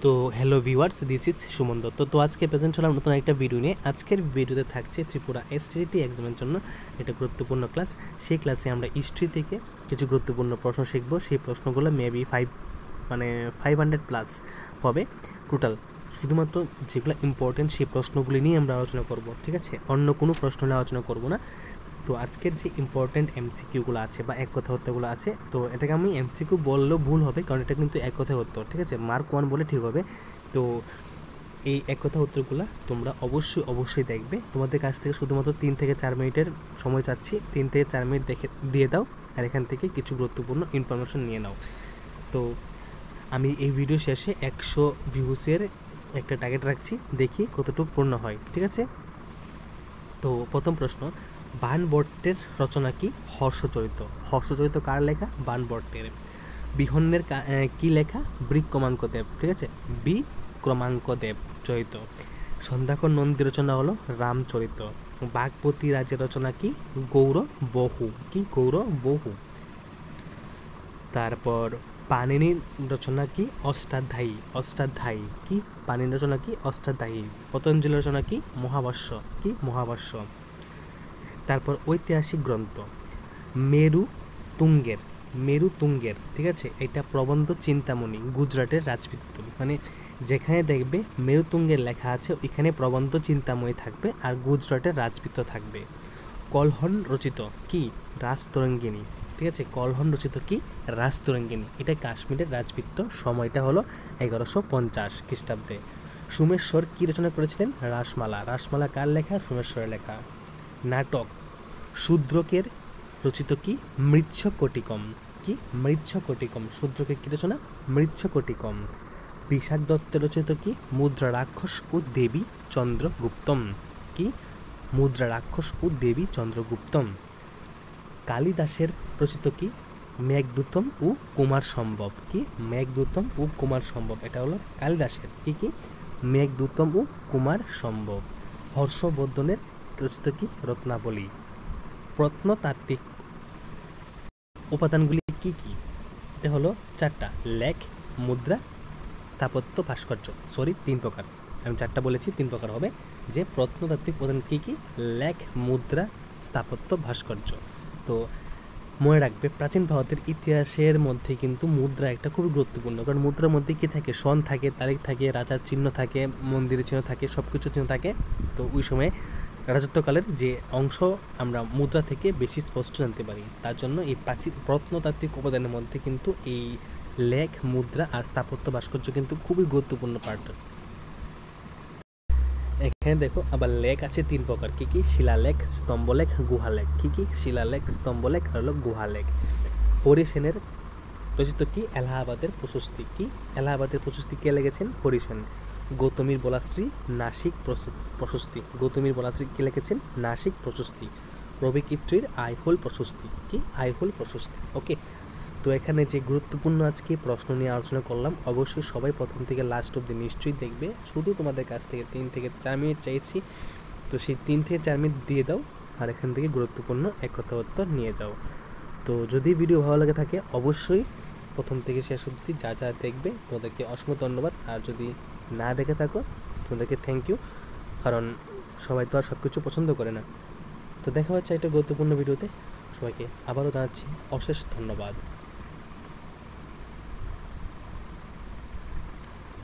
তো hello viewers, this is Suman Dutta. তো আজকে প্রেজেন্ট হলাম নতুন একটা ভিডিও নিয়ে। আজকের ভিডিওতে থাকছে ত্রিপুরা এসটিজিটি এক্সামের জন্য একটা গুরুত্বপূর্ণ ক্লাস। সেই ক্লাসে আমরা হিস্ট্রি থেকে কিছু গুরুত্বপূর্ণ প্রশ্ন শিখবো। সেই প্রশ্নগুলো মেবি 500 প্লাস হবে টোটাল। শুধুমাত্র যেগুলো ইম্পর্টেন্ট সেই প্রশ্নগুলি নিয়ে আমরা আলোচনা করব, ঠিক আছে? অন্য কোনো প্রশ্ন নিয়ে আলোচনা করব না। তো আজকের যে ইম্পর্টেন্ট এমসিকিউগুলো আছে বা এক কথা উত্তরগুলো আছে, তো এটাকে আমি এমসিকিউ বললেও ভুল হবে, কারণ এটা কিন্তু এক কথা উত্তর, ঠিক আছে? মার্ক 1 বলে ঠিক হবে। তো এই এক কথা উত্তরগুলো তোমরা অবশ্যই দেখবে। তোমাদের কাছ থেকে শুধুমাত্র 3 থেকে 4 মিনিটের সময় চাচ্ছি। 3 থেকে 4 মিনিট দেখে দিয়ে দাও, আর এখান থেকে কিছু গুরুত্বপূর্ণ ইনফরমেশন নিয়ে নাও। তো আমি এই ভিডিও শেষে 100 ভিউসের একটা টার্গেট রাখছি, দেখি কতটুকু পূর্ণ হয়, ঠিক আছে? তো প্রথম প্রশ্ন, বাণভট্টের রচনা কি? হর্ষচরিত। হর্ষচরিত কার লেখা? বাণভট্টের। বিহন্নের কি লেখা? বিক্রমাঙ্কদেব, ঠিক আছে? বিক্রমাঙ্কদেব চরিত। সন্ধ্যাকর নন্দী রচনা হলো রামচরিত। বাগবতী রাজের রচনা কি? গৌরবহু। কি? গৌরবহু। তারপর পাণিনির রচনা কি? অষ্টাধ্যায়ী। অষ্টাধ্যায়ী। কি? পাণিনির রচনা কি? অষ্টাধ্যায়ী। পতঞ্জলির রচনা কি? মহাভাষ্য। কি? মহাভাষ্য। তারপর ঐতিহাসিক গ্রন্থ মেরুতুঙ্গের, ঠিক আছে? এটা প্রবন্ধ চিন্তামণি, গুজরাটের রাজবৃত্ত। মানে যেখানে দেখবে মেরুতুঙ্গের লেখা আছে ওইখানে প্রবন্ধ চিন্তামণি থাকবে আর গুজরাটের রাজবৃত্ত থাকবে। কলহন রচিত কি? রাজতরঙ্গিনী, ঠিক আছে? কলহন রচিত কি? রাজতরঙ্গিনী। এটা কাশ্মীরের রাজবৃত্ত। সময়টা হলো 1150 খ্রিস্টাব্দে। সোমেশ্বর কি রচনা করেছিলেন? রাসমালা। রাসমালা কার লেখা? সোমেশ্বরের লেখা। নাটক শূদ্রকের রচিত কি? মৃচ্ছকটিকম। কি? মৃচ্ছকটিকম। শূদ্রকের কি রচনা? মৃচ্ছকটিকম। বিশাখ দত্তের রচিত কি? মুদ্রা রাক্ষস ও দেবী চন্দ্রগুপ্তম। কি? মুদ্রা রাক্ষস ও দেবী চন্দ্রগুপ্তম। কালিদাসের রচিত কি? মেঘদূতম ও কুমার সম্ভব। কি? মেঘদূতম ও কুমার সম্ভব। এটা হলো কালিদাসের। কি? কি? মেঘদূতম ও কুমার সম্ভব। হর্ষবর্ধনের রচিত কি? রত্নাবলী। প্রত্নতাত্ত্বিক উপাদানগুলি কি কি? এটা হলো 4টা: লেখ, মুদ্রা, স্থাপত্য, ভাস্কর্য। 3 প্রকার। আমি 4টা বলেছি, 3 প্রকার হবে। যে প্রত্নতাত্ত্বিক উপাদান কি কি? লেখ, মুদ্রা, স্থাপত্য, ভাস্কর্য। তো মনে রাখবে, প্রাচীন ভারতের ইতিহাসের মধ্যে কিন্তু মুদ্রা একটা খুবই গুরুত্বপূর্ণ, কারণ মুদ্রার মধ্যে কি থাকে? সন থাকে, তারিখ থাকে, রাজার চিহ্ন থাকে, মন্দিরের চিহ্ন থাকে, সব কিছু চিহ্ন থাকে। তো ওই সময় রাজত্বকালের যে অংশ আমরা মুদ্রা থেকে বেশি স্পষ্ট জানতে পারি। তার জন্য এই প্রাচীন প্রত্নতাত্ত্বিক উপাদানের মধ্যে কিন্তু এই লেখ, মুদ্রা আর স্থাপত্য, ভাস্কর্য কিন্তু খুবই গুরুত্বপূর্ণ পার্ট। এখানে দেখো আবার লেখ আছে 3 প্রকার। কি কি? শিলালেখ, স্তম্ভলেখ, গুহালেখ। কি কি? শিলালেখ, স্তম্ভলেখ আর হলো গুহালেখ। হরিসেনের রচিত কি? এলাহাবাদের প্রশস্তি। কি? এলাহাবাদের প্রশস্তি কে লিখেছেন? হরিসেন। গৌতমীর বলাশ্রী নাসিক প্রশস্তি। গৌতমীর বলাশ্রী কে লিখেছেন? নাসিক প্রশস্তি। রবি কীর্তির আইহোল প্রশস্তি। কি? আইহোল প্রশস্তি। ওকে। তো এখানে যে গুরুত্বপূর্ণ আজকে প্রশ্ন নিয়ে আলোচনা করলাম, অবশ্যই সবাই প্রথম থেকে লাস্ট অবধি নিশ্চয়ই দেখবে। শুধু তোমাদের কাছ থেকে 3 থেকে 4 মিনিট চাইছি। তো সেই 3 থেকে 4 মিনিট দিয়ে দাও, আর এখান থেকে গুরুত্বপূর্ণ এক কথা উত্তর নিয়ে যাও। তো যদি ভিডিও ভালো লাগে থাকে অবশ্যই প্রথম থেকে শেষ অবধি যা যা দেখবে তোমাদেরকে অসংখ্য ধন্যবাদ। আর যদি না দেখে থাকো তোমাদেরকে থ্যাংক ইউ, কারণ সবাই তো আর সব কিছু পছন্দ করে না। তো দেখা হচ্ছে একটা গুরুত্বপূর্ণ ভিডিওতে। সবাইকে আবারও জানাচ্ছি অশেষ ধন্যবাদ।